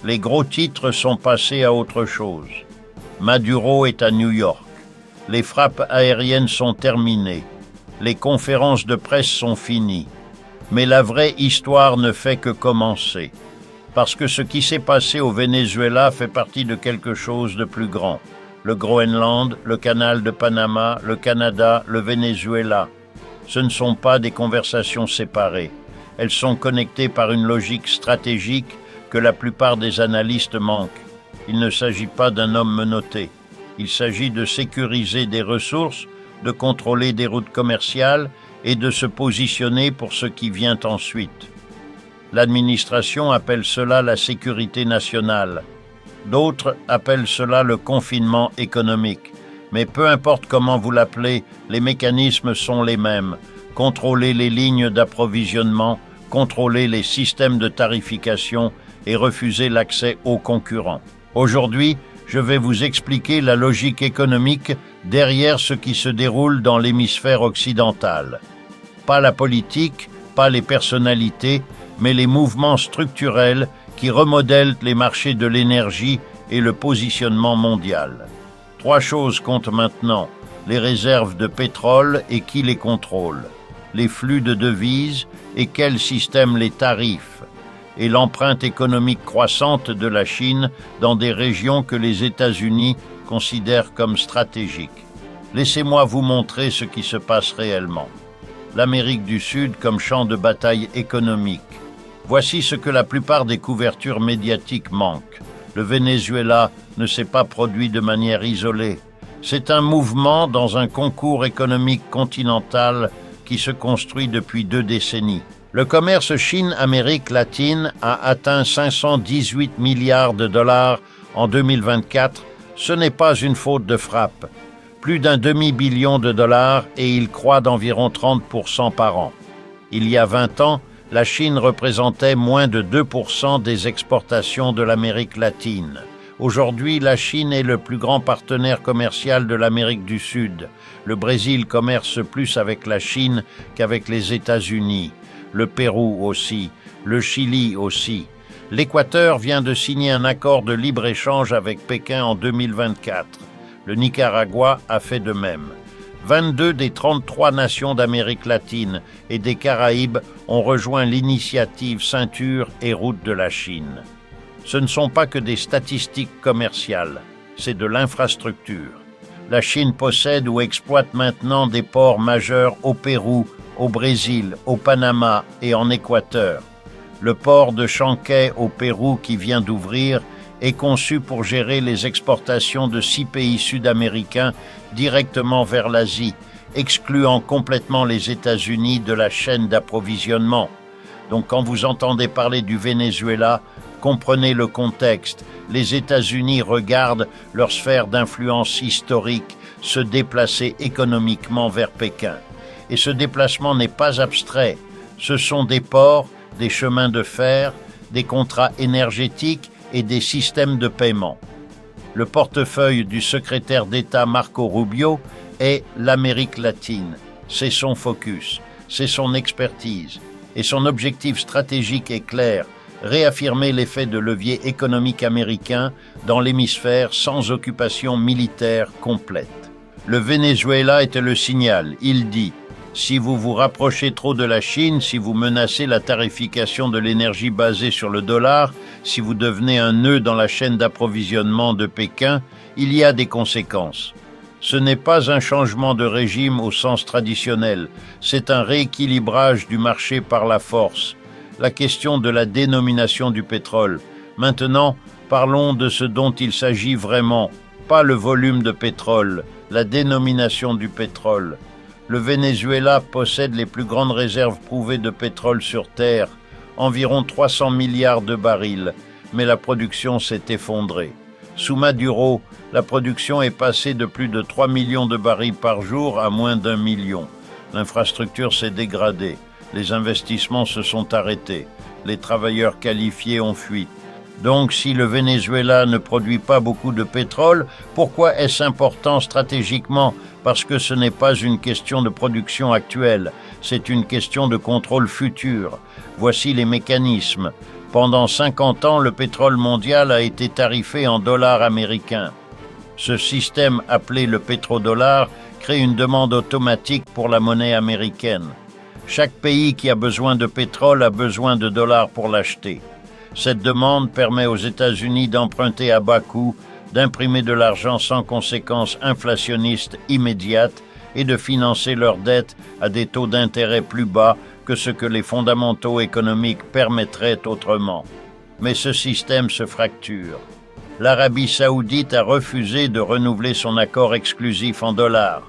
Les gros titres sont passés à autre chose. Maduro est à New York. Les frappes aériennes sont terminées. Les conférences de presse sont finies. Mais la vraie histoire ne fait que commencer. Parce que ce qui s'est passé au Venezuela fait partie de quelque chose de plus grand. Le Groenland, le canal de Panama, le Canada, le Venezuela. Ce ne sont pas des conversations séparées. Elles sont connectées par une logique stratégique que la plupart des analystes manquent. Il ne s'agit pas d'un homme menotté. Il s'agit de sécuriser des ressources, de contrôler des routes commerciales et de se positionner pour ce qui vient ensuite. L'administration appelle cela la sécurité nationale. D'autres appellent cela le confinement économique. Mais peu importe comment vous l'appelez, les mécanismes sont les mêmes. Contrôler les lignes d'approvisionnement, contrôler les systèmes de tarification et refuser l'accès aux concurrents. Aujourd'hui, je vais vous expliquer la logique économique derrière ce qui se déroule dans l'hémisphère occidental. Pas la politique, pas les personnalités, mais les mouvements structurels qui remodèlent les marchés de l'énergie et le positionnement mondial. 3 choses comptent maintenant: les réserves de pétrole et qui les contrôle, les flux de devises et quel système les tarifs, et l'empreinte économique croissante de la Chine dans des régions que les États-Unis considèrent comme stratégiques. Laissez-moi vous montrer ce qui se passe réellement. L'Amérique du Sud comme champ de bataille économique. Voici ce que la plupart des couvertures médiatiques manquent. Le Venezuela ne s'est pas produit de manière isolée. C'est un mouvement dans un concours économique continental qui se construit depuis 2 décennies. Le commerce Chine-Amérique latine a atteint 518 milliards de dollars en 2024. Ce n'est pas une faute de frappe. Plus d'un demi-billion de dollars et il croît d'environ 30% par an. Il y a 20 ans, la Chine représentait moins de 2% des exportations de l'Amérique latine. Aujourd'hui, la Chine est le plus grand partenaire commercial de l'Amérique du Sud. Le Brésil commerce plus avec la Chine qu'avec les États-Unis. Le Pérou aussi, le Chili aussi. L'Équateur vient de signer un accord de libre-échange avec Pékin en 2024. Le Nicaragua a fait de même. 22 des 33 nations d'Amérique latine et des Caraïbes ont rejoint l'initiative Ceinture et Route de la Chine. Ce ne sont pas que des statistiques commerciales, c'est de l'infrastructure. La Chine possède ou exploite maintenant des ports majeurs au Pérou, au Brésil, au Panama et en Équateur. Le port de Chancay au Pérou qui vient d'ouvrir est conçu pour gérer les exportations de 6 pays sud-américains directement vers l'Asie, excluant complètement les États-Unis de la chaîne d'approvisionnement. Donc quand vous entendez parler du Venezuela, comprenez le contexte. Les États-Unis regardent leur sphère d'influence historique se déplacer économiquement vers Pékin. Et ce déplacement n'est pas abstrait. Ce sont des ports, des chemins de fer, des contrats énergétiques et des systèmes de paiement. Le portefeuille du secrétaire d'État Marco Rubio est l'Amérique latine. C'est son focus, c'est son expertise. Et son objectif stratégique est clair: réaffirmer l'effet de levier économique américain dans l'hémisphère sans occupation militaire complète. Le Venezuela était le signal. Il dit: si vous vous rapprochez trop de la Chine, si vous menacez la tarification de l'énergie basée sur le dollar, si vous devenez un nœud dans la chaîne d'approvisionnement de Pékin, il y a des conséquences. Ce n'est pas un changement de régime au sens traditionnel, c'est un rééquilibrage du marché par la force. La question de la dénomination du pétrole. Maintenant, parlons de ce dont il s'agit vraiment, pas le volume de pétrole, la dénomination du pétrole. Le Venezuela possède les plus grandes réserves prouvées de pétrole sur Terre, environ 300 milliards de barils, mais la production s'est effondrée. Sous Maduro, la production est passée de plus de 3 millions de barils par jour à moins d'1 million. L'infrastructure s'est dégradée, les investissements se sont arrêtés, les travailleurs qualifiés ont fui. Donc, si le Venezuela ne produit pas beaucoup de pétrole, pourquoi est-ce important stratégiquement? Parce que ce n'est pas une question de production actuelle, c'est une question de contrôle futur. Voici les mécanismes. Pendant 50 ans, le pétrole mondial a été tarifé en dollars américains. Ce système, appelé le pétrodollar, crée une demande automatique pour la monnaie américaine. Chaque pays qui a besoin de pétrole a besoin de dollars pour l'acheter. Cette demande permet aux États-Unis d'emprunter à bas coût, d'imprimer de l'argent sans conséquences inflationnistes immédiates et de financer leurs dettes à des taux d'intérêt plus bas que ce que les fondamentaux économiques permettraient autrement. Mais ce système se fracture. L'Arabie saoudite a refusé de renouveler son accord exclusif en dollars.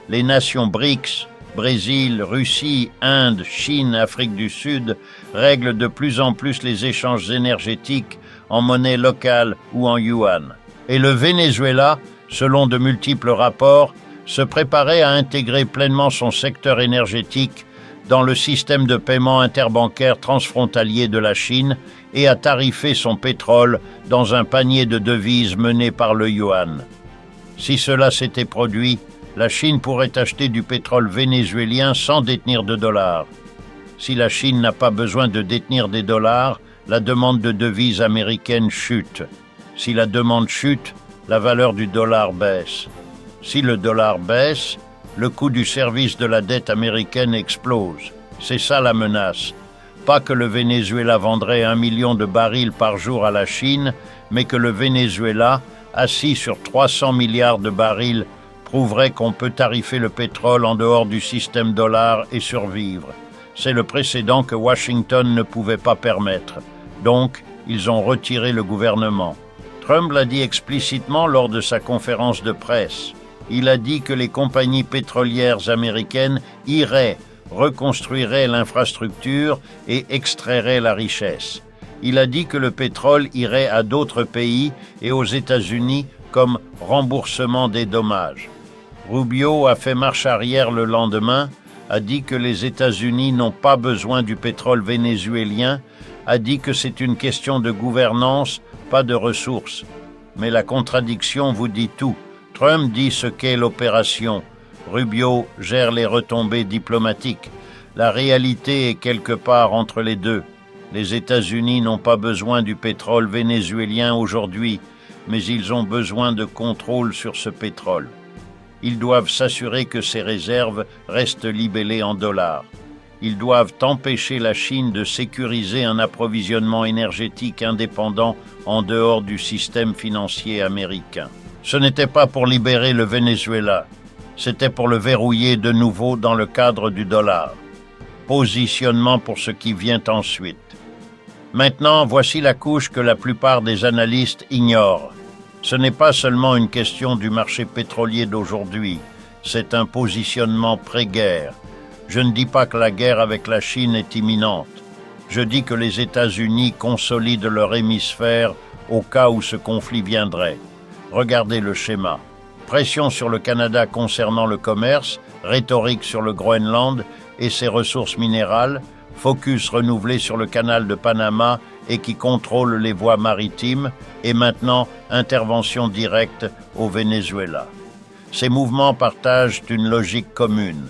Les nations BRICS, Brésil, Russie, Inde, Chine, Afrique du Sud, règlent de plus en plus les échanges énergétiques en monnaie locale ou en yuan. Et le Venezuela, selon de multiples rapports, se préparait à intégrer pleinement son secteur énergétique dans le système de paiement interbancaire transfrontalier de la Chine et à tarifer son pétrole dans un panier de devises mené par le yuan. Si cela s'était produit, la Chine pourrait acheter du pétrole vénézuélien sans détenir de dollars. Si la Chine n'a pas besoin de détenir des dollars, la demande de devises américaines chute. Si la demande chute, la valeur du dollar baisse. Si le dollar baisse, le coût du service de la dette américaine explose. C'est ça la menace. Pas que le Venezuela vendrait 1 million de barils par jour à la Chine, mais que le Venezuela, assis sur 300 milliards de barils, prouverait qu'on peut tarifer le pétrole en dehors du système dollar et survivre. C'est le précédent que Washington ne pouvait pas permettre. Donc, ils ont retiré le gouvernement. Trump l'a dit explicitement lors de sa conférence de presse. Il a dit que les compagnies pétrolières américaines iraient, reconstruiraient l'infrastructure et extrairaient la richesse. Il a dit que le pétrole irait à d'autres pays et aux États-Unis comme remboursement des dommages. Rubio a fait marche arrière le lendemain, a dit que les États-Unis n'ont pas besoin du pétrole vénézuélien, a dit que c'est une question de gouvernance, pas de ressources. Mais la contradiction vous dit tout. Trump dit ce qu'est l'opération. Rubio gère les retombées diplomatiques. La réalité est quelque part entre les deux. Les États-Unis n'ont pas besoin du pétrole vénézuélien aujourd'hui, mais ils ont besoin de contrôle sur ce pétrole. Ils doivent s'assurer que ces réserves restent libellées en dollars. Ils doivent empêcher la Chine de sécuriser un approvisionnement énergétique indépendant en dehors du système financier américain. Ce n'était pas pour libérer le Venezuela, c'était pour le verrouiller de nouveau dans le cadre du dollar. Positionnement pour ce qui vient ensuite. Maintenant, voici la couche que la plupart des analystes ignorent. Ce n'est pas seulement une question du marché pétrolier d'aujourd'hui, c'est un positionnement pré-guerre. Je ne dis pas que la guerre avec la Chine est imminente. Je dis que les États-Unis consolident leur hémisphère au cas où ce conflit viendrait. Regardez le schéma. Pression sur le Canada concernant le commerce, rhétorique sur le Groenland et ses ressources minérales, focus renouvelé sur le canal de Panama et qui contrôle les voies maritimes, et maintenant intervention directe au Venezuela. Ces mouvements partagent une logique commune.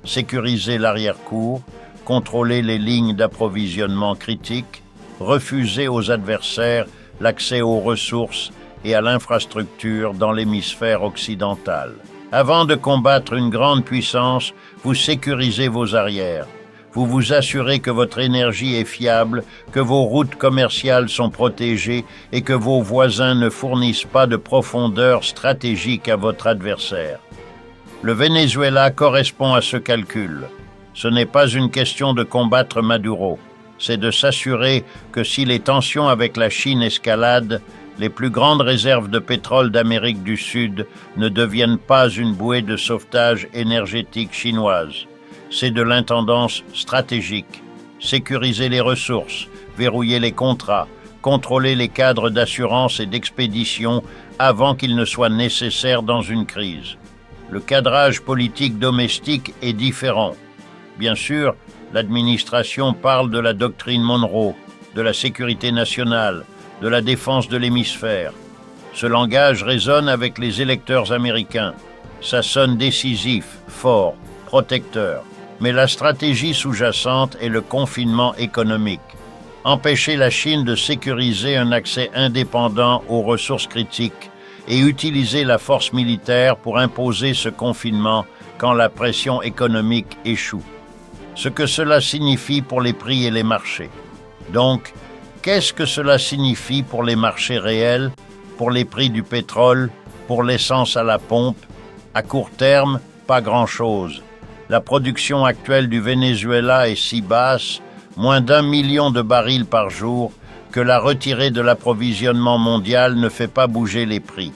Sécuriser l'arrière-cour, contrôler les lignes d'approvisionnement critiques, refuser aux adversaires l'accès aux ressources et à l'infrastructure dans l'hémisphère occidental. Avant de combattre une grande puissance, vous sécurisez vos arrières. Vous vous assurez que votre énergie est fiable, que vos routes commerciales sont protégées et que vos voisins ne fournissent pas de profondeur stratégique à votre adversaire. Le Venezuela correspond à ce calcul. Ce n'est pas une question de combattre Maduro, c'est de s'assurer que si les tensions avec la Chine escaladent, les plus grandes réserves de pétrole d'Amérique du Sud ne deviennent pas une bouée de sauvetage énergétique chinoise. C'est de l'intendance stratégique. Sécuriser les ressources, verrouiller les contrats, contrôler les cadres d'assurance et d'expédition avant qu'il ne soit nécessaire dans une crise. Le cadrage politique domestique est différent. Bien sûr, l'administration parle de la doctrine Monroe, de la sécurité nationale, de la défense de l'hémisphère. Ce langage résonne avec les électeurs américains. Ça sonne décisif, fort, protecteur. Mais la stratégie sous-jacente est le confinement économique. empêcher la Chine de sécuriser un accès indépendant aux ressources critiques et utiliser la force militaire pour imposer ce confinement quand la pression économique échoue. Ce que cela signifie pour les prix et les marchés. Donc, qu'est-ce que cela signifie pour les marchés réels, pour les prix du pétrole, pour l'essence à la pompe? À court terme, pas grand-chose. La production actuelle du Venezuela est si basse, moins d'1 million de barils par jour, que la retirée de l'approvisionnement mondial ne fait pas bouger les prix.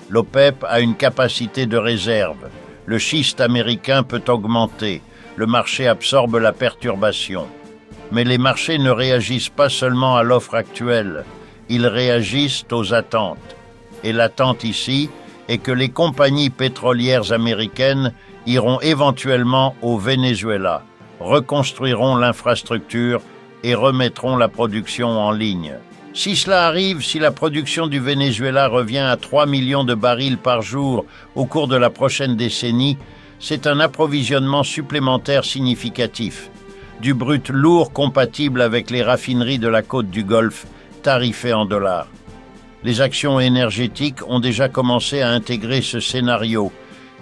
L'OPEP a une capacité de réserve. Le schiste américain peut augmenter. Le marché absorbe la perturbation. Mais les marchés ne réagissent pas seulement à l'offre actuelle, ils réagissent aux attentes. Et l'attente ici est que les compagnies pétrolières américaines iront éventuellement au Venezuela, reconstruiront l'infrastructure et remettront la production en ligne. Si cela arrive, si la production du Venezuela revient à 3 millions de barils par jour au cours de la prochaine décennie, c'est un approvisionnement supplémentaire significatif, du brut lourd compatible avec les raffineries de la côte du Golfe, tarifées en dollars. Les actions énergétiques ont déjà commencé à intégrer ce scénario,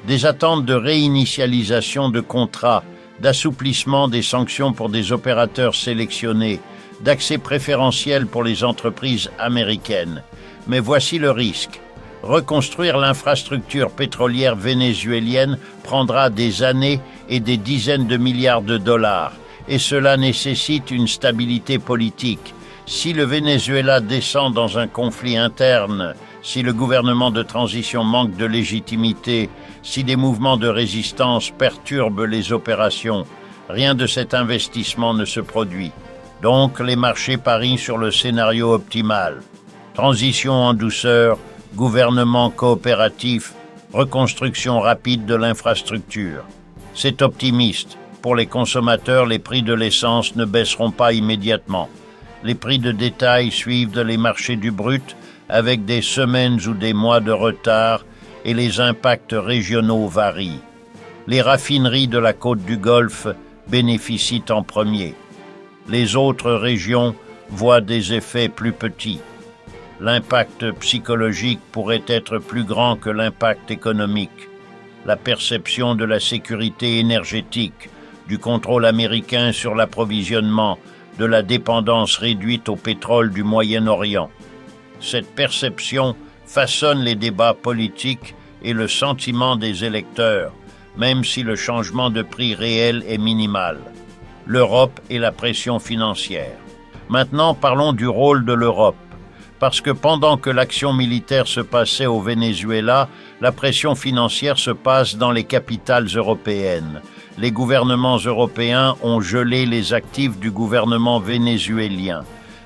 des attentes de réinitialisation de contrats, d'assouplissement des sanctions pour des opérateurs sélectionnés, d'accès préférentiel pour les entreprises américaines. Mais voici le risque. Reconstruire l'infrastructure pétrolière vénézuélienne prendra des années et des dizaines de milliards de dollars, et cela nécessite une stabilité politique. Si le Venezuela descend dans un conflit interne, si le gouvernement de transition manque de légitimité, si des mouvements de résistance perturbent les opérations, rien de cet investissement ne se produit. Donc les marchés parient sur le scénario optimal. Transition en douceur, gouvernement coopératif, reconstruction rapide de l'infrastructure. C'est optimiste. Pour les consommateurs, les prix de l'essence ne baisseront pas immédiatement. Les prix de détail suivent les marchés du brut avec des semaines ou des mois de retard et les impacts régionaux varient. Les raffineries de la côte du Golfe bénéficient en premier. Les autres régions voient des effets plus petits. L'impact psychologique pourrait être plus grand que l'impact économique. La perception de la sécurité énergétique, du contrôle américain sur l'approvisionnement, de la dépendance réduite au pétrole du Moyen-Orient. Cette perception façonne les débats politiques et le sentiment des électeurs, même si le changement de prix réel est minimal. L'Europe et la pression financière. Maintenant, parlons du rôle de l'Europe. Parce que pendant que l'action militaire se passait au Venezuela, la pression financière se passe dans les capitales européennes. Les gouvernements européens ont gelé les actifs du gouvernement vénézuélien.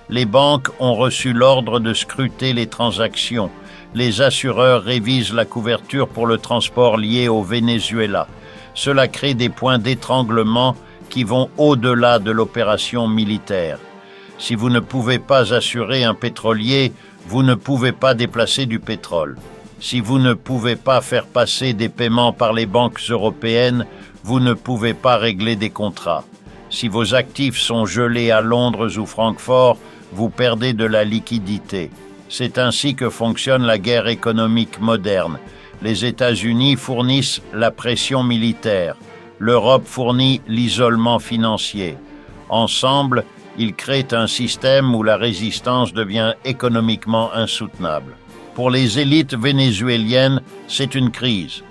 Les banques ont reçu l'ordre de scruter les transactions. Les assureurs révisent la couverture pour le transport lié au Venezuela. Cela crée des points d'étranglement qui vont au-delà de l'opération militaire. Si vous ne pouvez pas assurer un pétrolier, vous ne pouvez pas déplacer du pétrole. Si vous ne pouvez pas faire passer des paiements par les banques européennes, vous ne pouvez pas régler des contrats. Si vos actifs sont gelés à Londres ou Francfort, vous perdez de la liquidité. C'est ainsi que fonctionne la guerre économique moderne. Les États-Unis fournissent la pression militaire. L'Europe fournit l'isolement financier. Ensemble, ils créent un système où la résistance devient économiquement insoutenable. Pour les élites vénézuéliennes, c'est une crise.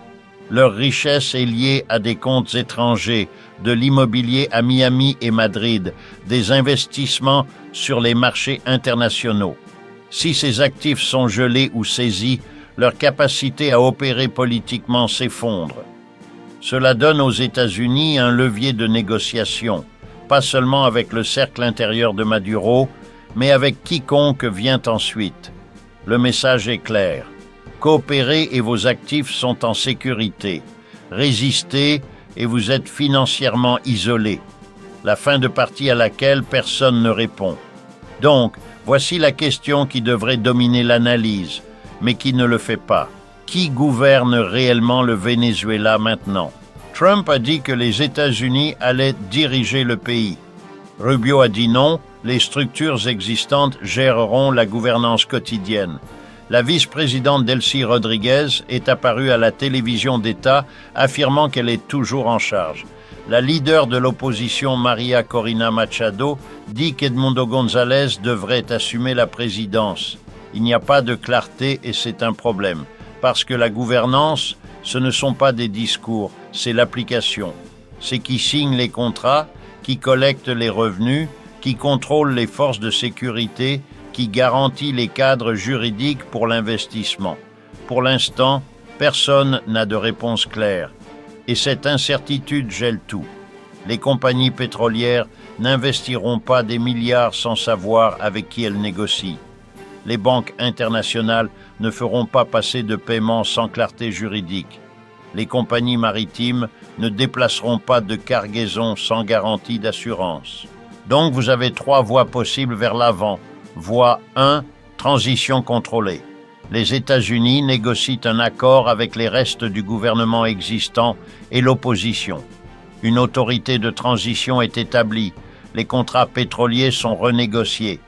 Leur richesse est liée à des comptes étrangers, de l'immobilier à Miami et Madrid, des investissements sur les marchés internationaux. Si ces actifs sont gelés ou saisis, leur capacité à opérer politiquement s'effondre. Cela donne aux États-Unis un levier de négociation, pas seulement avec le cercle intérieur de Maduro, mais avec quiconque vient ensuite. Le message est clair. Coopérez et vos actifs sont en sécurité. Résistez et vous êtes financièrement isolés. La fin de partie à laquelle personne ne répond. Donc, voici la question qui devrait dominer l'analyse, mais qui ne le fait pas. Qui gouverne réellement le Venezuela maintenant? Trump a dit que les États-Unis allaient diriger le pays. Rubio a dit non, Les structures existantes géreront la gouvernance quotidienne. La vice-présidente Delcy Rodriguez est apparue à la télévision d'État affirmant qu'elle est toujours en charge. La leader de l'opposition Maria Corina Machado dit qu'Edmundo González devrait assumer la présidence. Il n'y a pas de clarté et c'est un problème, parce que la gouvernance, ce ne sont pas des discours, c'est l'application. C'est qui signe les contrats, qui collecte les revenus, qui contrôle les forces de sécurité, qui garantit les cadres juridiques pour l'investissement. Pour l'instant, personne n'a de réponse claire. Et cette incertitude gèle tout. Les compagnies pétrolières n'investiront pas des milliards sans savoir avec qui elles négocient. Les banques internationales ne feront pas passer de paiements sans clarté juridique. Les compagnies maritimes ne déplaceront pas de cargaison sans garantie d'assurance. Donc vous avez 3 voies possibles vers l'avant. Voie 1, transition contrôlée. Les États-Unis négocient un accord avec les restes du gouvernement existant et l'opposition. Une autorité de transition est établie. Les contrats pétroliers sont renégociés.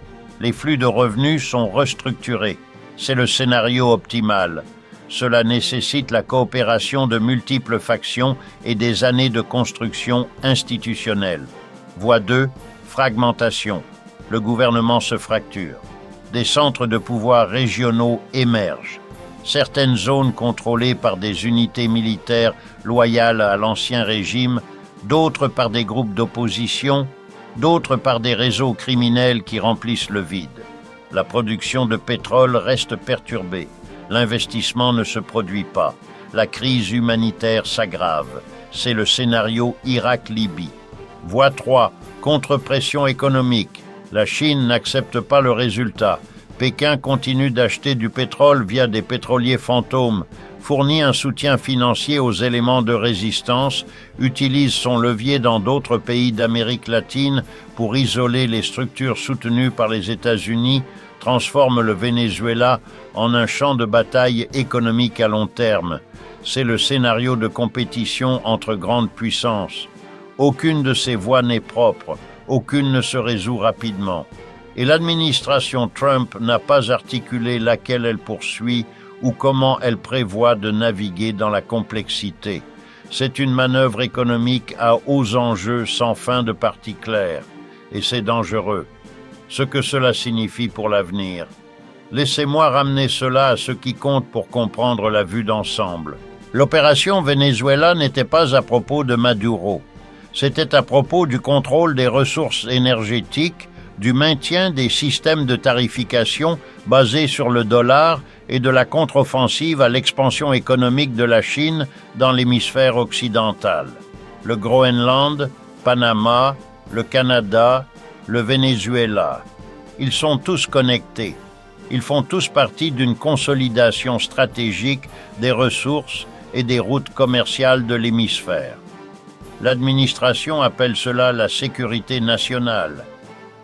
Les flux de revenus sont restructurés. C'est le scénario optimal. Cela nécessite la coopération de multiples factions et des années de construction institutionnelle. Voie 2, fragmentation. Le gouvernement se fracture. Des centres de pouvoir régionaux émergent. Certaines zones contrôlées par des unités militaires loyales à l'ancien régime, d'autres par des groupes d'opposition, d'autres par des réseaux criminels qui remplissent le vide. La production de pétrole reste perturbée. L'investissement ne se produit pas. La crise humanitaire s'aggrave. C'est le scénario Irak-Libye. Voie 3, contre-pression économique. La Chine n'accepte pas le résultat. Pékin continue d'acheter du pétrole via des pétroliers fantômes, fournit un soutien financier aux éléments de résistance, utilise son levier dans d'autres pays d'Amérique latine pour isoler les structures soutenues par les États-Unis, transforme le Venezuela en un champ de bataille économique à long terme. C'est le scénario de compétition entre grandes puissances. Aucune de ces voies n'est propre. Aucune ne se résout rapidement. Et l'administration Trump n'a pas articulé laquelle elle poursuit ou comment elle prévoit de naviguer dans la complexité. C'est une manœuvre économique à hauts enjeux sans fin de partie claire. Et c'est dangereux. Ce que cela signifie pour l'avenir. Laissez-moi ramener cela à ce qui compte pour comprendre la vue d'ensemble. L'opération Venezuela n'était pas à propos de Maduro. C'était à propos du contrôle des ressources énergétiques, du maintien des systèmes de tarification basés sur le dollar et de la contre-offensive à l'expansion économique de la Chine dans l'hémisphère occidental. Le Groenland, Panama, le Canada, le Venezuela. Ils sont tous connectés. Ils font tous partie d'une consolidation stratégique des ressources et des routes commerciales de l'hémisphère. L'administration appelle cela la sécurité nationale.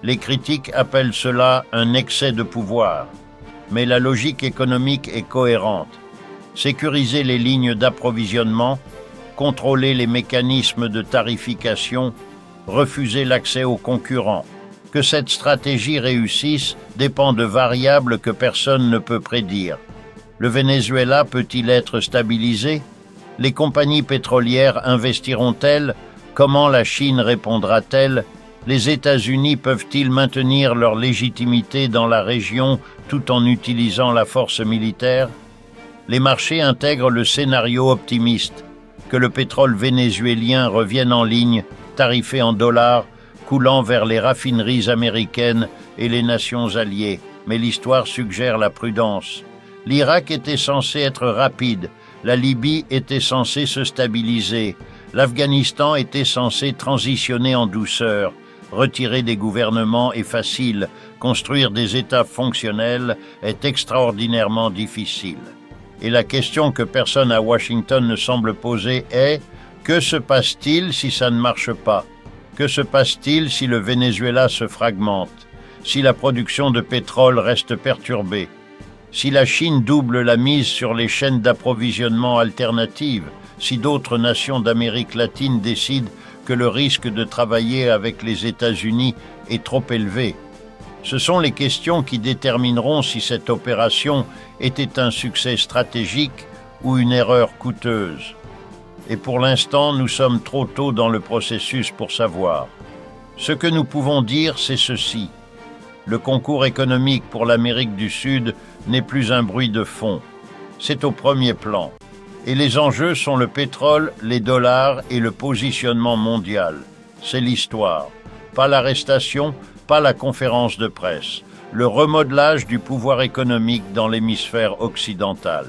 Les critiques appellent cela un excès de pouvoir. Mais la logique économique est cohérente. Sécuriser les lignes d'approvisionnement, contrôler les mécanismes de tarification, refuser l'accès aux concurrents. Que cette stratégie réussisse dépend de variables que personne ne peut prédire. Le Venezuela peut-il être stabilisé ? Les compagnies pétrolières investiront-elles ? Comment la Chine répondra-t-elle ? Les États-Unis peuvent-ils maintenir leur légitimité dans la région tout en utilisant la force militaire ? Les marchés intègrent le scénario optimiste, que le pétrole vénézuélien revienne en ligne, tarifé en dollars, coulant vers les raffineries américaines et les nations alliées. Mais l'histoire suggère la prudence. L'Irak était censé être rapide, la Libye était censée se stabiliser, l'Afghanistan était censé transitionner en douceur. Retirer des gouvernements est facile, construire des États fonctionnels est extraordinairement difficile. Et la question que personne à Washington ne semble poser est « Que se passe-t-il si ça ne marche pas ? Que se passe-t-il si le Venezuela se fragmente ? Si la production de pétrole reste perturbée ? Si la Chine double la mise sur les chaînes d'approvisionnement alternatives ? Si d'autres nations d'Amérique latine décident que le risque de travailler avec les États-Unis est trop élevé. Ce sont les questions qui détermineront si cette opération était un succès stratégique ou une erreur coûteuse. Et pour l'instant, nous sommes trop tôt dans le processus pour savoir. Ce que nous pouvons dire, c'est ceci. Le concours économique pour l'Amérique du Sud n'est plus un bruit de fond. C'est au premier plan. Et les enjeux sont le pétrole, les dollars et le positionnement mondial. C'est l'histoire. Pas l'arrestation, pas la conférence de presse. Le remodelage du pouvoir économique dans l'hémisphère occidental.